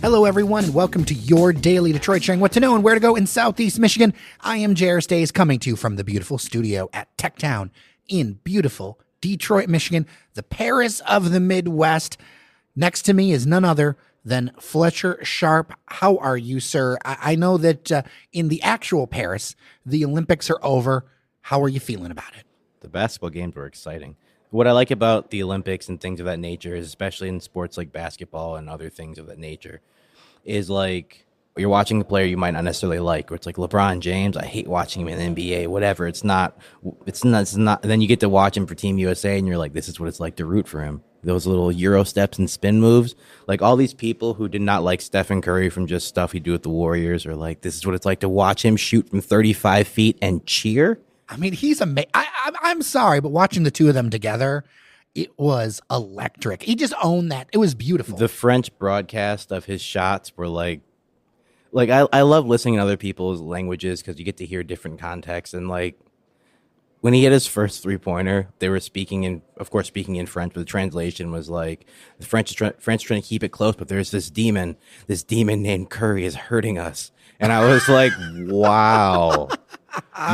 Hello, everyone, and welcome to your daily Detroit, sharing what to know and where to go in Southeast Michigan. I am Jer Stays, coming to you from the beautiful studio at Tech Town in beautiful Detroit, Michigan, the Paris of the Midwest. Next to me is none other than Fletcher Sharpe. How are you, sir? I know that in the actual Paris, the Olympics are over. How are you feeling about it? The basketball games were exciting. What I like about the Olympics and things of that nature, is especially in sports like basketball and other things of that nature, is like you're watching a player you might not necessarily like, or it's like LeBron James. I hate watching him in the NBA, whatever. It's not. And then you get to watch him for Team USA and you're like, this is what it's like to root for him. Those little Euro steps and spin moves, like all these people who did not like Stephen Curry from just stuff he'd do with the Warriors, or like, this is what it's like to watch him shoot from 35 feet and cheer. I mean, he's amazing. I'm sorry, but watching the two of them together, it was electric. He just owned that. It was beautiful. The French broadcast of his shots were like I love listening to other people's languages because you get to hear different contexts. And like when he hit his first 3-pointer, they were speaking in French, but the translation was like the French trying to keep it close, but there's this demon named Curry is hurting us. And I was like, wow.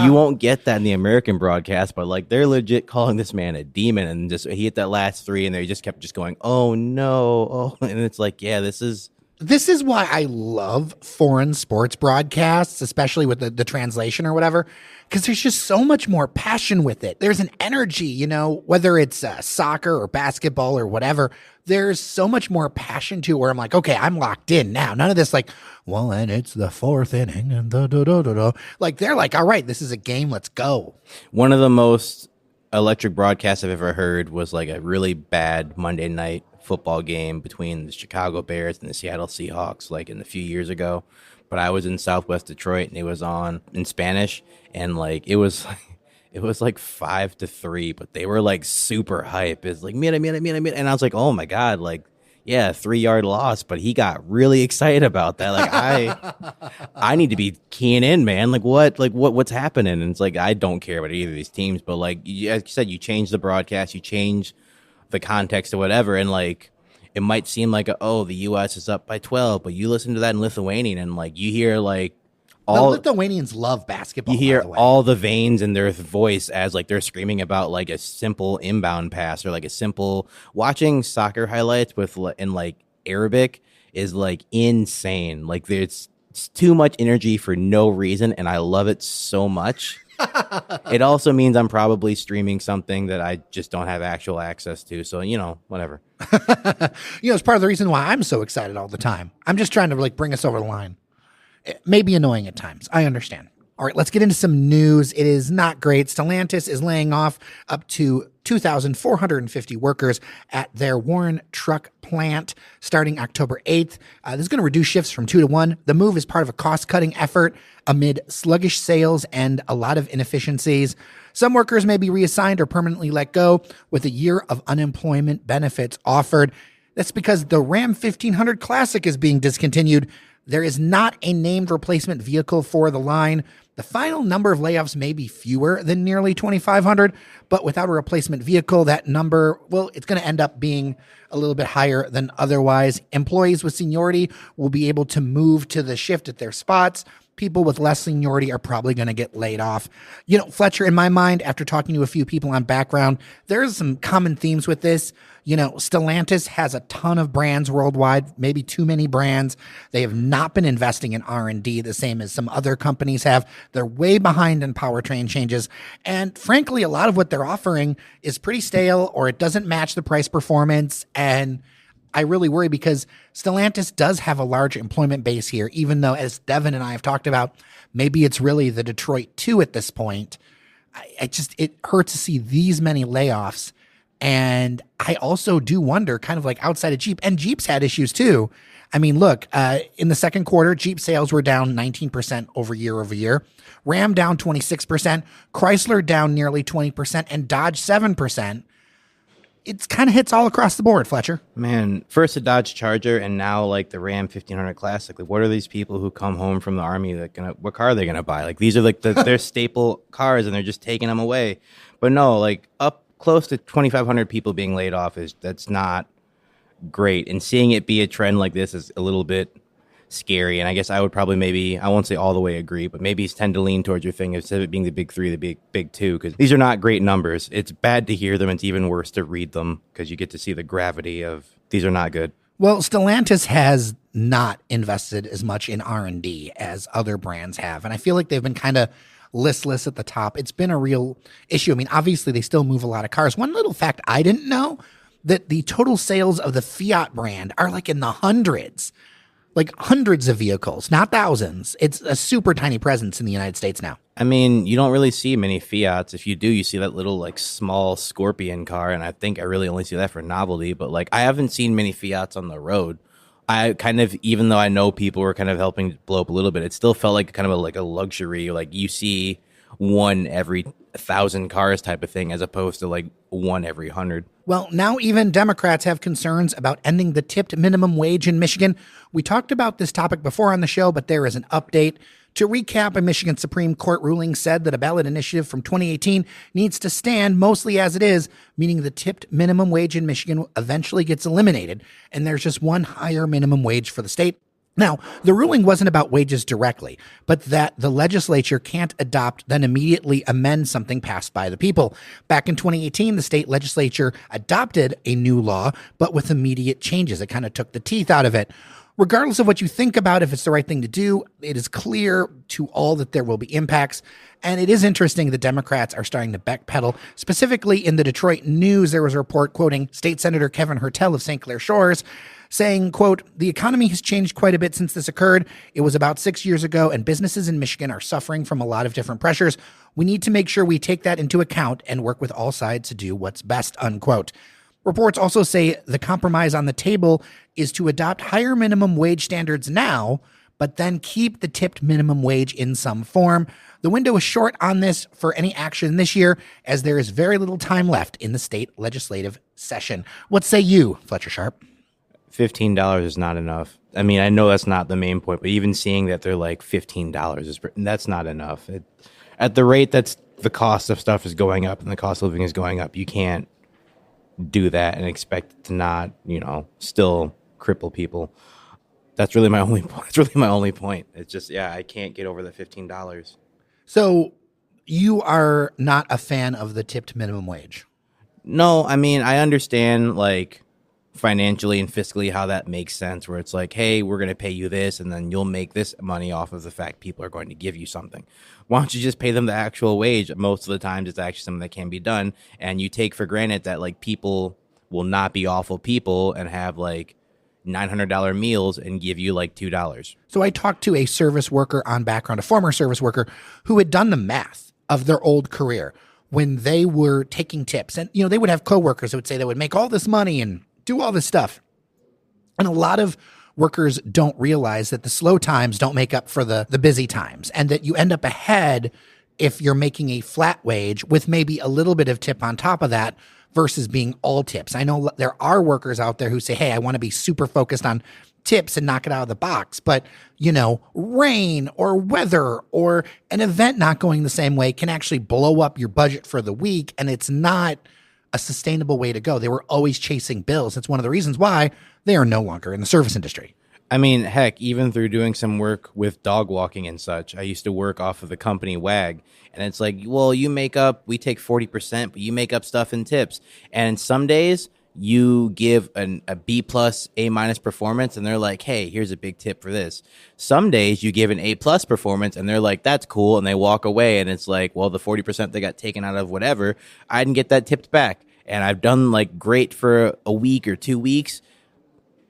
You won't get that in the American broadcast, but like they're legit calling this man a demon, and just he hit that last three, and they just kept going, oh no, and it's like, yeah, this is why I love foreign sports broadcasts, especially with the translation or whatever, because there's just so much more passion with it. There's an energy, whether it's soccer or basketball or whatever. There's so much more passion to it where I'm like, okay, I'm locked in now. None of this like, well, and it's the fourth inning and like they're like, all right, this is a game. Let's go. One of the most electric broadcasts I've ever heard was like a really bad Monday night football game between the Chicago Bears and the Seattle Seahawks, like in a few years ago. But I was in Southwest Detroit and it was on in Spanish, and like it was like 5-3, but they were like super hype. It's like mira, and I was like, oh my god, like yeah, 3-yard loss, but he got really excited about that. Like I need to be keying in, man. What's happening? And it's like I don't care about either of these teams, but like as you said, you change the broadcast, you change the context or whatever, and like it might seem like the U.S. is up by 12, but you listen to that in Lithuanian and like you hear like all the Lithuanians love basketball. You hear all the veins in their voice as like they're screaming about like a simple inbound pass or like a simple watching soccer highlights in like Arabic is like insane. Like it's too much energy for no reason, and I love it so much. It also means I'm probably streaming something that I just don't have actual access to. So, whatever. It's part of the reason why I'm so excited all the time. I'm just trying to like bring us over the line. It may be annoying at times. I understand. All right, let's get into some news. It is not great. Stellantis is laying off up to 2,450 workers at their Warren truck plant starting October 8th. This is going to reduce shifts from 2 to 1. The move is part of a cost-cutting effort amid sluggish sales and a lot of inefficiencies. Some workers may be reassigned or permanently let go with a year of unemployment benefits offered. That's because the Ram 1500 Classic is being discontinued. There is not a named replacement vehicle for the line. The final number of layoffs may be fewer than nearly 2,500, but without a replacement vehicle, that number, well, it's going to end up being a little bit higher than otherwise. Employees with seniority will be able to move to the shift at their spots. People with less seniority are probably going to get laid off. Fletcher, in my mind, after talking to a few people on background, there's some common themes with this. Stellantis has a ton of brands worldwide, maybe too many brands. They have not been investing in R&D the same as some other companies have. They're way behind in powertrain changes. And frankly, a lot of what they're offering is pretty stale, or it doesn't match the price performance. And I really worry because Stellantis does have a large employment base here, even though, as Devin and I have talked about, maybe it's really the Detroit 2 at this point. It hurts to see these many layoffs. And I also do wonder, kind of like outside of Jeep, and Jeep's had issues too. I mean, look, in the second quarter, Jeep sales were down 19% over year. Ram down 26%, Chrysler down nearly 20%, and Dodge 7%. It kind of hits all across the board, Fletcher. Man, first a Dodge Charger and now like the Ram 1500 Classic. Like, what are these people who come home from the Army what car are they gonna buy? Like, these are like their staple cars, and they're just taking them away. But no, like up close to 2,500 people being laid off that's not great. And seeing it be a trend like this is a little bit scary. And I guess I would probably maybe, I won't say all the way agree, but maybe tend to lean towards your thing instead of it being the big three, the big two, because these are not great numbers. It's bad to hear them. It's even worse to read them because you get to see the gravity of these are not good. Well, Stellantis has not invested as much in R&D as other brands have. And I feel like they've been kind of listless at the top. It's been a real issue. I mean, obviously, they still move a lot of cars. One little fact I didn't know, that the total sales of the Fiat brand are like in the hundreds. Like hundreds of vehicles, not thousands. It's a super tiny presence in the United States now. I mean, you don't really see many Fiats. If you do, you see that little like small Scorpion car, and I think I really only see that for novelty. But like, I haven't seen many Fiats on the road. I kind of, even though I know people were kind of helping blow up a little bit, it still felt like kind of like a luxury. Like you see one every 1,000 cars type of thing, as opposed to like one every 100. Well, now even Democrats have concerns about ending the tipped minimum wage in Michigan. We talked about this topic before on the show, but there is an update. To recap, a Michigan Supreme Court ruling said that a ballot initiative from 2018 needs to stand mostly as it is, meaning the tipped minimum wage in Michigan eventually gets eliminated, and there's just one higher minimum wage for the state. Now, the ruling wasn't about wages directly, but that the legislature can't adopt, then immediately amend something passed by the people. Back in 2018, the state legislature adopted a new law, but with immediate changes. It kind of took the teeth out of it. Regardless of what you think about if it's the right thing to do, it is clear to all that there will be impacts. And it is interesting that Democrats are starting to backpedal. Specifically in the Detroit News, there was a report quoting State Senator Kevin Hertel of St. Clair Shores, saying, quote, "The economy has changed quite a bit since this occurred. It was about 6 years ago, and businesses in Michigan are suffering from a lot of different pressures. We need to make sure we take that into account and work with all sides to do what's best," unquote. Reports also say the compromise on the table is to adopt higher minimum wage standards now, but then keep the tipped minimum wage in some form. The window is short on this for any action this year, as there is very little time left in the state legislative session. What say you, Fletcher Sharpe? $15 is not enough. I mean, I know that's not the main point, but even seeing that they're like $15 that's not enough. At the rate that's the cost of stuff is going up and the cost of living is going up, you can't do that and expect it to not, still cripple people. That's really my only point. That's really my only point. It's just, I can't get over the $15. So you are not a fan of the tipped minimum wage? No, I mean, I understand like financially and fiscally how that makes sense, where it's like, hey, we're going to pay you this and then you'll make this money off of the fact people are going to give you something. Why don't you just pay them the actual wage? Most of the times it's actually something that can be done, and you take for granted that like people will not be awful people and have like $900 meals and give you like $2. So I talked to a service worker on background, a former service worker who had done the math of their old career when they were taking tips. And, they would have coworkers who would say they would make all this money and do all this stuff. And a lot of workers don't realize that the slow times don't make up for the busy times, and that you end up ahead if you're making a flat wage with maybe a little bit of tip on top of that versus being all tips. I know there are workers out there who say, hey, I want to be super focused on tips and knock it out of the box. But, rain or weather or an event not going the same way can actually blow up your budget for the week. And it's not a sustainable way to go. They were always chasing bills. It's one of the reasons why they are no longer in the service industry. I mean, heck, even through doing some work with dog walking and such, I used to work off of the company WAG. And it's like, well, we take 40%, but you make up stuff in tips. And some days you give a B plus, A minus performance, and they're like, hey, here's a big tip for this. Some days you give an A plus performance, and they're like, that's cool. And they walk away, and it's like, well, the 40% they got taken out of whatever, I didn't get that tipped back. And I've done like great for a week or 2 weeks.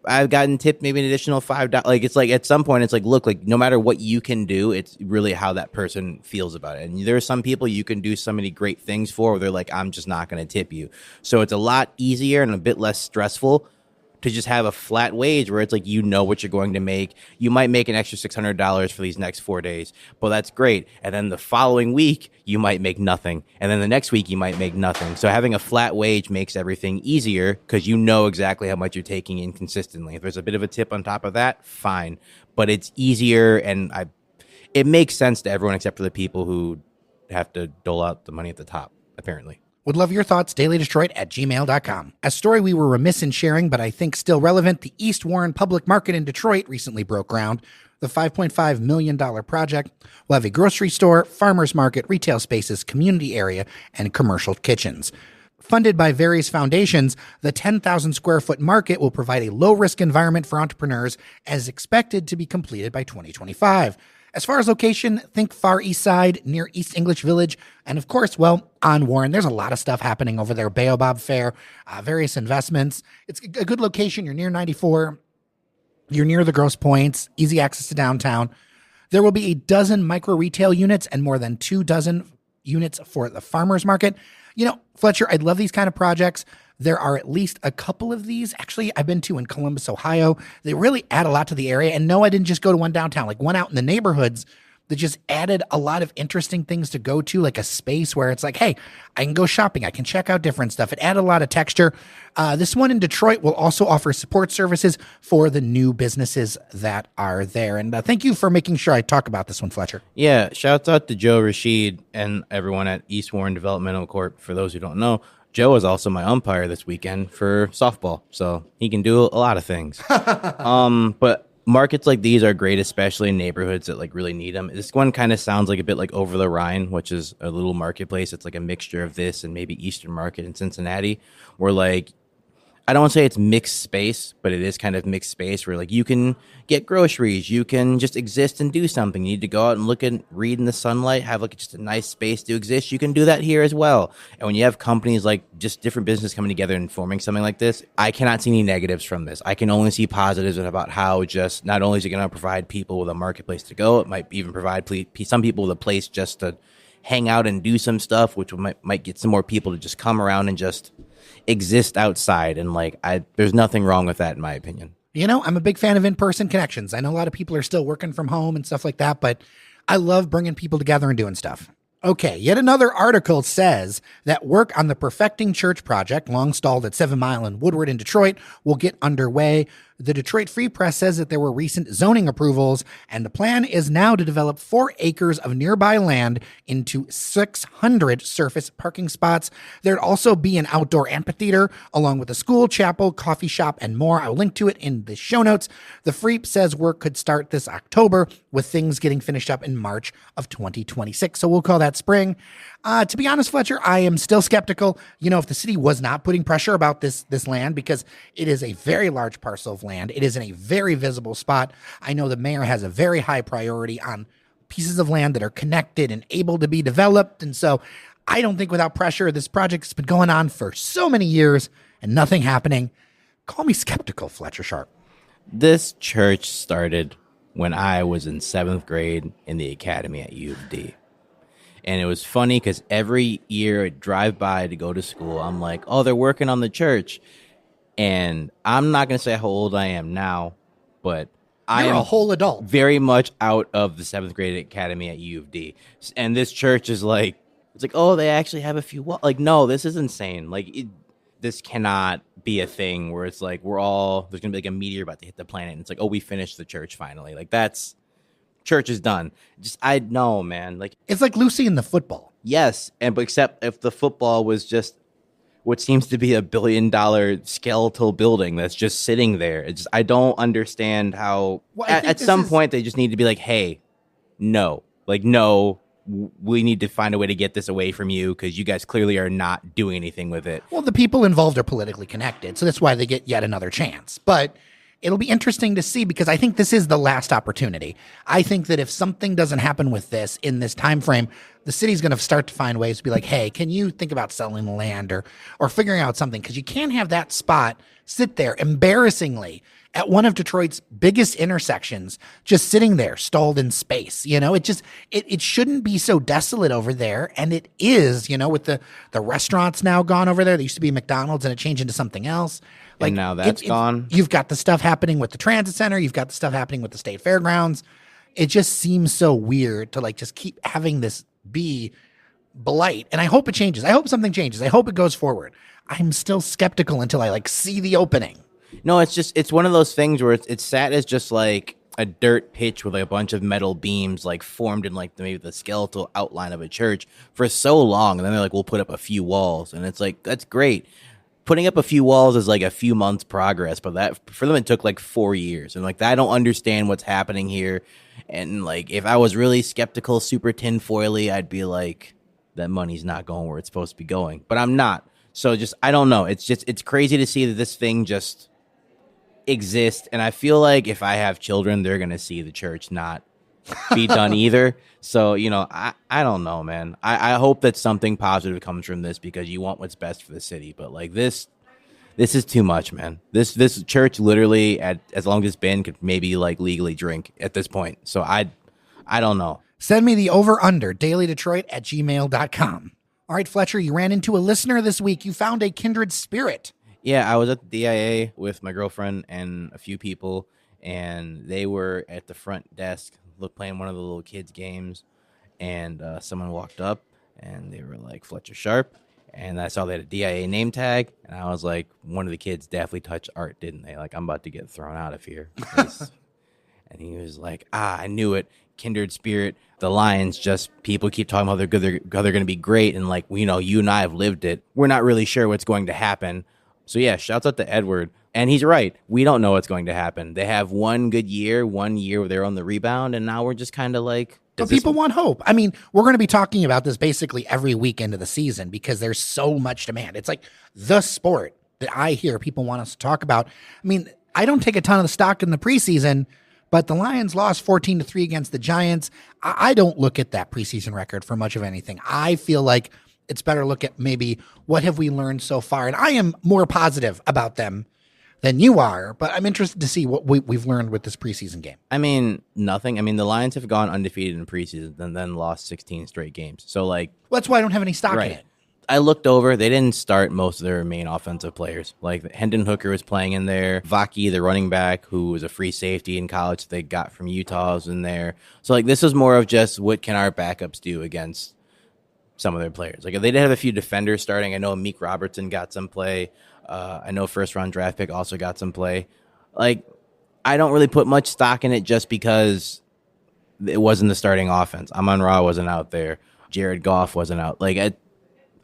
I've gotten tipped maybe an additional $5. Like, it's like at some point it's like, look, like no matter what you can do, it's really how that person feels about it. And there are some people you can do so many great things for where they're like, I'm just not going to tip you. So it's a lot easier and a bit less stressful to just have a flat wage where it's like, what you're going to make. You might make an extra $600 for these next 4 days. Well, that's great. And then the following week, you might make nothing. And then the next week, you might make nothing. So having a flat wage makes everything easier because you know exactly how much you're taking in consistently. If there's a bit of a tip on top of that, fine. But it's easier, and it makes sense to everyone except for the people who have to dole out the money at the top, apparently. Would love your thoughts, dailydetroit@gmail.com. A story we were remiss in sharing, but I think still relevant, the East Warren Public Market in Detroit recently broke ground. The $5.5 million project will have a grocery store, farmers market, retail spaces, community area, and commercial kitchens. Funded by various foundations, the 10,000 square foot market will provide a low-risk environment for entrepreneurs as expected to be completed by 2025. As far as location, think Far East Side, near East English Village, and of course, well, on Warren. There's a lot of stuff happening over there. Baobab Fair, various investments. It's a good location. You're near 94. You're near the Grosse Points, easy access to downtown. There will be a dozen micro retail units and more than 24 units for the farmers market. You know, Fletcher, I'd love these kind of projects. There are at least a couple of these. Actually, I've been to in Columbus, Ohio. They really add a lot to the area. And no, I didn't just go to one downtown, like one out in the neighborhoods that just added a lot of interesting things to go to, like a space where it's like, hey, I can go shopping. I can check out different stuff. It added a lot of texture. This one in Detroit will also offer support services for the new businesses that are there. And thank you for making sure I talk about this one, Fletcher. Yeah, shouts out to Joe Rashid and everyone at East Warren Developmental Corp. For those who don't know, Joe is also my umpire this weekend for softball, so he can do a lot of things. But markets like these are great, especially in neighborhoods that like really need them. This one kind of sounds like a bit like Over the Rhine, which is a little marketplace. It's like a mixture of this and maybe Eastern Market in Cincinnati, where like, I don't want to say it's mixed space, but it is kind of mixed space where like you can get groceries, you can just exist and do something. You need to go out and look and read in the sunlight, have like just a nice space to exist. You can do that here as well. And when you have companies like just different businesses coming together and forming something like this, I cannot see any negatives from this. I can only see positives about how just not only is it going to provide people with a marketplace to go, it might even provide some people with a place just to hang out and do some stuff, which might get some more people to just come around and just exist outside. And like, there's nothing wrong with that in my opinion. You know, I'm a big fan of in-person connections. I know a lot of people are still working from home and stuff like that, but I love bringing people together and doing stuff. Okay, yet another article says that work on the Perfecting Church project, long stalled at 7 Mile and Woodward in Detroit, will get underway. The Detroit Free Press says that there were recent zoning approvals, and the plan is now to develop 4 acres of nearby land into 600 surface parking spots. There'd also be an outdoor amphitheater, along with a school, chapel, coffee shop, and more. I'll link to it in the show notes. The Free says work could start this October, with things getting finished up in March of 2026. So we'll call that spring. To be honest, Fletcher, I am still skeptical. You know, if the city was not putting pressure about this land, because it is a very large parcel of land, it is in a very visible spot. I know the mayor has a very high priority on pieces of land that are connected and able to be developed. And so I don't think without pressure, this project's been going on for so many years and nothing happening. Call me skeptical, Fletcher Sharpe. This church started when I was in 7th grade in the academy at U of D. And it was funny because every year I'd drive by to go to school. I'm like, oh, they're working on the church. And I'm not going to say how old I am now, but You're a whole adult. Very much out of the 7th grade academy at U of D. And this church is like, it's like, oh, they actually have a few. Like, no, this is insane. Like, this cannot be a thing where it's like, there's going to be like a meteor about to hit the planet. And it's like, oh, we finished the church finally. Like, church is done. I know, man. Like, it's like Lucy in the football. Yes, but except if the football was just what seems to be $1 billion skeletal building that's just sitting there. I don't understand how. Well, at some point they just need to be like, hey, no, we need to find a way to get this away from you because you guys clearly are not doing anything with it. Well, the people involved are politically connected, so that's why they get yet another chance. But it'll be interesting to see because I think this is the last opportunity. I think that if something doesn't happen with this in this time frame, the city's going to start to find ways to be like, hey, can you think about selling the land or figuring out something? Because you can't have that spot sit there embarrassingly at one of Detroit's biggest intersections, just sitting there stalled in space. You know, it shouldn't be so desolate over there. And it is, you know, with the restaurants now gone over there. There used to be McDonald's and it changed into something else. Like, and now that's gone. You've got the stuff happening with the transit center. You've got the stuff happening with the state fairgrounds. It just seems so weird to like just keep having this be blight. And I hope it changes. I hope something changes. I hope it goes forward. I'm still skeptical until I like see the opening. No, it's one of those things where it's sad as just like, a dirt pitch with like a bunch of metal beams like formed in like maybe the skeletal outline of a church for so long, and then they're like, we'll put up a few walls, and it's like, that's great. Putting up a few walls is like a few months progress, but that for them it took like 4 years, and like I don't understand what's happening here. And like if I was really skeptical, super tinfoily, I'd be like, that money's not going where it's supposed to be going, but I'm not. So just, I don't know. It's crazy to see that this thing just exist, and I feel like if I have children, they're gonna see the church not be done either. So I don't know, man. I hope that something positive comes from this, because you want what's best for the city, but like this is too much, man. This church literally, as long as it's been, could maybe like legally drink at this point. So I don't know. Send me the over under dailydetroit@gmail.com. All right, Fletcher, you ran into a listener this week. You found a kindred spirit. Yeah, I was at the DIA with my girlfriend and a few people, and they were at the front desk playing one of the little kids' games, and someone walked up, and they were like, Fletcher Sharpe, and I saw they had a DIA name tag, and I was like, one of the kids definitely touched art, didn't they? Like, I'm about to get thrown out of here. And he was like, I knew it, kindred spirit. The Lions, just people keep talking about they're going to be great, and like, you and I have lived it. We're not really sure what's going to happen. So, yeah, shouts out to Edward. And he's right. We don't know what's going to happen. They have one good year, 1 year where they're on the rebound, and now we're just kind of like... But people want hope. I mean, we're going to be talking about this basically every weekend of the season, because there's so much demand. It's like the sport that I hear people want us to talk about. I mean, I don't take a ton of the stock in the preseason, but the Lions lost 14-3 against the Giants. I don't look at that preseason record for much of anything. I feel like it's better to look at maybe what have we learned so far. And I am more positive about them than you are, but I'm interested to see what we've learned with this preseason game. I mean, nothing. I mean, the Lions have gone undefeated in preseason and then lost 16 straight games. So, like... Well, that's why I don't have any stock in it. I looked over. They didn't start most of their main offensive players. Like, Hendon Hooker was playing in there. Vaki, the running back, who was a free safety in college they got from Utah, was in there. So, like, this was more of just what can our backups do against some of their players. Like, they did have a few defenders starting. I know Meek Robertson got some play. I know first-round draft pick also got some play. Like, I don't really put much stock in it just because it wasn't the starting offense. Amon-Ra wasn't out there. Jared Goff wasn't out. Like, it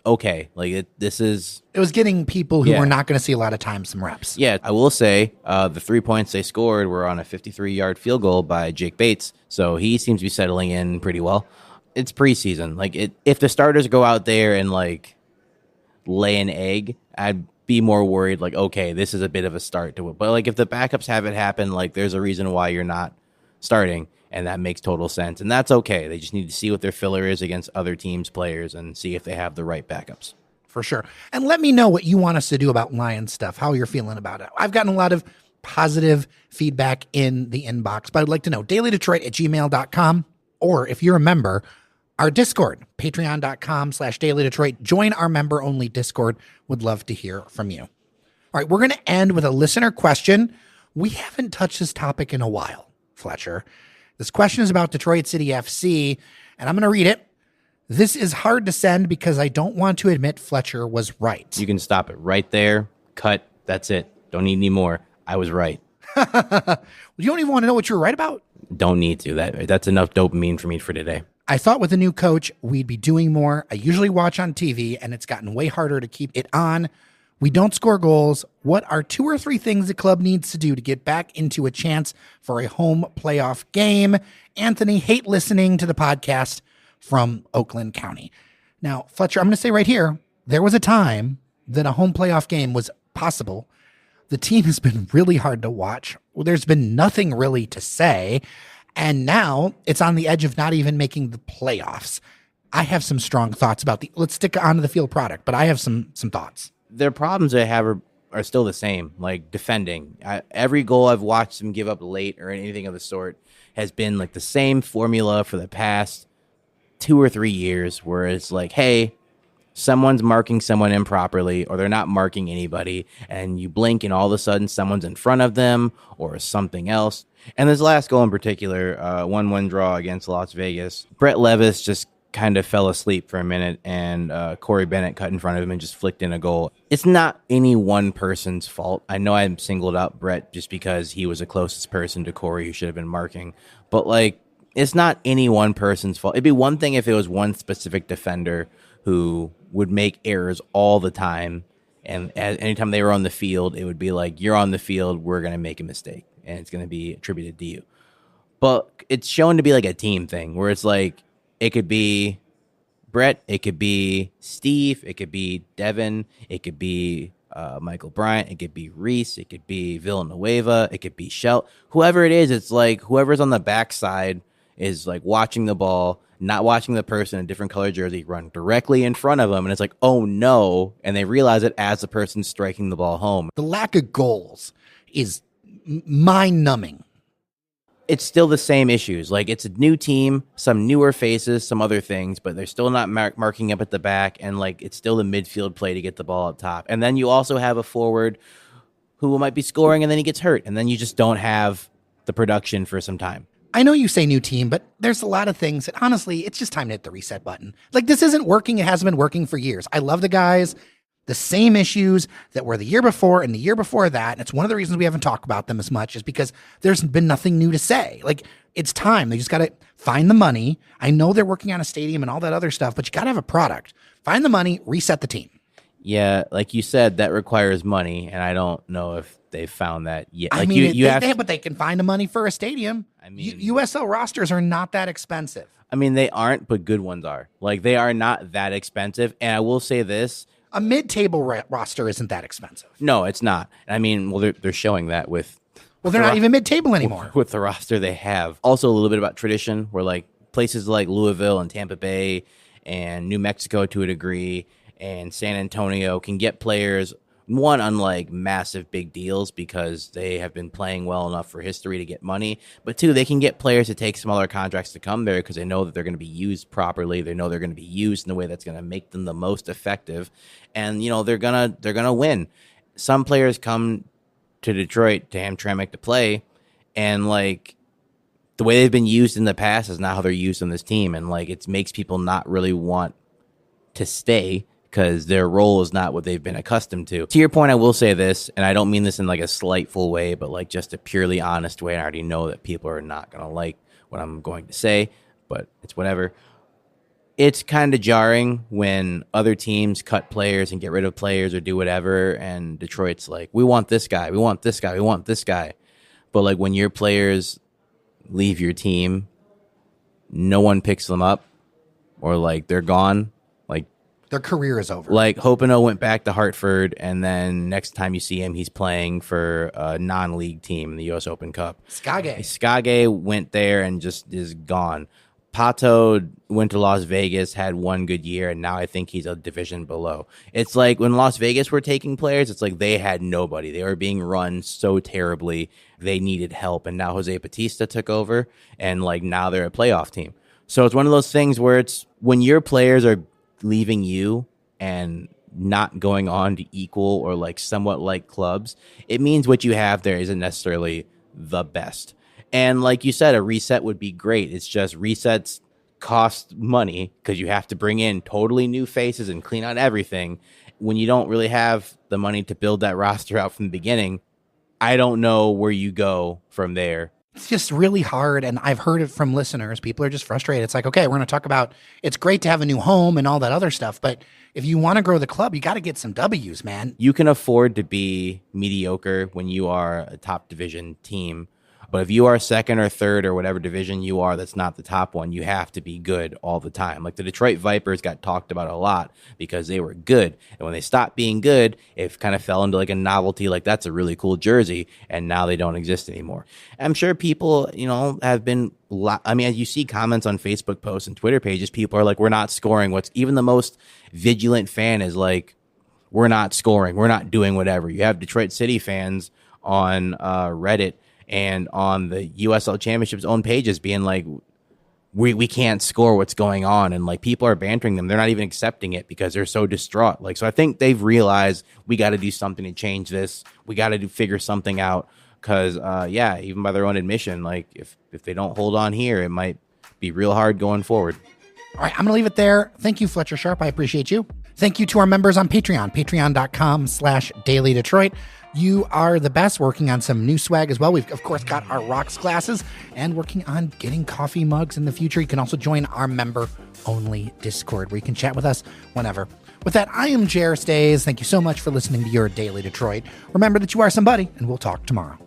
was getting people who were not going to see a lot of time some reps. Yeah, I will say the 3 points they scored were on a 53-yard field goal by Jake Bates, so he seems to be settling in pretty well. It's preseason. Like, if the starters go out there and like lay an egg, I'd be more worried. Like, okay, this is a bit of a start to it. But like, if the backups have it happen, like, there's a reason why you're not starting, and that makes total sense. And that's okay. They just need to see what their filler is against other teams' players and see if they have the right backups. For sure. And let me know what you want us to do about Lions stuff, how you're feeling about it. I've gotten a lot of positive feedback in the inbox, but I'd like to know dailydetroit@gmail.com, or if you're a member, our Discord, patreon.com/dailydetroit. Join our member-only Discord. Would love to hear from you. All right, we're going to end with a listener question. We haven't touched this topic in a while, Fletcher. This question is about Detroit City FC, and I'm going to read it. This is hard to send because I don't want to admit Fletcher was right. You can stop it right there. Cut. That's it. Don't need any more. I was right. You don't even want to know what you're right about? Don't need to. That's enough dopamine for me for today. I thought with a new coach, we'd be doing more. I usually watch on TV, and it's gotten way harder to keep it on. We don't score goals. What are 2 or 3 things the club needs to do to get back into a chance for a home playoff game? Anthony, hate listening to the podcast from Oakland County. Now, Fletcher, I'm going to say right here, there was a time that a home playoff game was possible. The team has been really hard to watch. There's been nothing really to say. And now it's on the edge of not even making the playoffs. I have some strong thoughts about let's stick on to the field product, but I have some thoughts. Their problems they have are still the same, like defending. Every goal I've watched them give up late or anything of the sort has been like the same formula for the past 2 or 3 years, where it's like, hey, someone's marking someone improperly, or they're not marking anybody, and you blink and all of a sudden someone's in front of them or something else. And this last goal in particular, 1-1 draw against Las Vegas, Brett Levis just kind of fell asleep for a minute, and Corey Bennett cut in front of him and just flicked in a goal. It's not any one person's fault. I know I singled out Brett just because he was the closest person to Corey who should have been marking, but like, it's not any one person's fault. It'd be one thing if it was one specific defender who would make errors all the time, and anytime they were on the field, it would be like, you're on the field, we're going to make a mistake, and it's going to be attributed to you. But it's shown to be like a team thing where it's like, it could be Brett, it could be Steve, it could be Devin, it could be Michael Bryant, it could be Reese, it could be Villanueva, it could be Shelt. Whoever it is, it's like whoever's on the backside is like watching the ball, not watching the person in a different color jersey run directly in front of them. And it's like, oh no. And they realize it as the person striking the ball home. The lack of goals is mind numbing. It's still the same issues. Like, it's a new team, some newer faces, some other things, but they're still not marking up at the back. And like, it's still the midfield play to get the ball up top. And then you also have a forward who might be scoring and then he gets hurt. And then you just don't have the production for some time. I know you say new team, but there's a lot of things that honestly, it's just time to hit the reset button. Like, this isn't working. It hasn't been working for years. I love the guys. The same issues that were the year before and the year before that. And it's one of the reasons we haven't talked about them as much is because there's been nothing new to say. Like, it's time. They just got to find the money. I know they're working on a stadium and all that other stuff, but you got to have a product. Find the money, reset the team. Yeah, like you said, that requires money, and I don't know if they've found that yet. Like, I mean, but they can find the money for a stadium. I mean, USL rosters are not that expensive. I mean, they aren't, but good ones are. Like, they are not that expensive. And I will say this. A mid-table roster isn't that expensive. No, it's not. I mean, well, they're showing that with... Well, they're not even mid-table anymore. With the roster they have. Also, a little bit about tradition, where like places like Louisville and Tampa Bay and New Mexico to a degree and San Antonio can get players, one, on like massive big deals because they have been playing well enough for history to get money. But two, they can get players to take smaller contracts to come there because they know that they're going to be used properly. They know they're going to be used in a way that's going to make them the most effective. And, you know, they're gonna win. Some players come to Detroit, to Hamtramck to play, and like the way they've been used in the past is not how they're used on this team. And like, it makes people not really want to stay because their role is not what they've been accustomed to. To your point, I will say this, and I don't mean this in like a slightful way, but like just a purely honest way. I already know that people are not going to like what I'm going to say, but it's whatever. It's kind of jarring when other teams cut players and get rid of players or do whatever, and Detroit's like, we want this guy, we want this guy, we want this guy. But like, when your players leave your team, no one picks them up, or like they're gone. Like, their career is over. Like, Hopino went back to Hartford, and then next time you see him, he's playing for a non-league team in the U.S. Open Cup. Skage went there and just is gone. Pato went to Las Vegas, had one good year, and now I think he's a division below. It's like when Las Vegas were taking players, it's like they had nobody. They were being run so terribly. They needed help, and now Jose Batista took over, and like now they're a playoff team. So it's one of those things where it's when your players are leaving you and not going on to equal or like somewhat like clubs, it means what you have there isn't necessarily the best. And like you said, a reset would be great. It's just resets cost money because you have to bring in totally new faces and clean out everything. When you don't really have the money to build that roster out from the beginning, I don't know where you go from there. It's just really hard, and I've heard it from listeners. People are just frustrated. It's like, okay, we're going to talk about it's great to have a new home and all that other stuff, but if you want to grow the club, you got to get some W's, man. You can afford to be mediocre when you are a top division team. But if you are second or third or whatever division you are that's not the top one, you have to be good all the time. Like the Detroit Vipers got talked about a lot because they were good. And when they stopped being good, it kind of fell into like a novelty, like that's a really cool jersey, and now they don't exist anymore. I'm sure people, you know, have been, I mean, as you see comments on Facebook posts and Twitter pages, people are like, we're not scoring. What's even the most vigilant fan is like, we're not scoring. We're not doing whatever. You have Detroit City fans on Reddit and on the USL Championship's own pages being like, we can't score, what's going on? And like people are bantering them. They're not even accepting it because they're so distraught. Like, so I think they've realized we got to do something to change this. We got to figure something out because, yeah, even by their own admission, like if they don't hold on here, it might be real hard going forward. All right, I'm going to leave it there. Thank you, Fletcher Sharpe. I appreciate you. Thank you to our members on Patreon, patreon.com/dailydetroit. You are the best. Working on some new swag as well. We've, of course, got our rocks glasses and working on getting coffee mugs in the future. You can also join our member-only Discord where you can chat with us whenever. With that, I am Jer Stays. Thank you so much for listening to your Daily Detroit. Remember that you are somebody, and we'll talk tomorrow.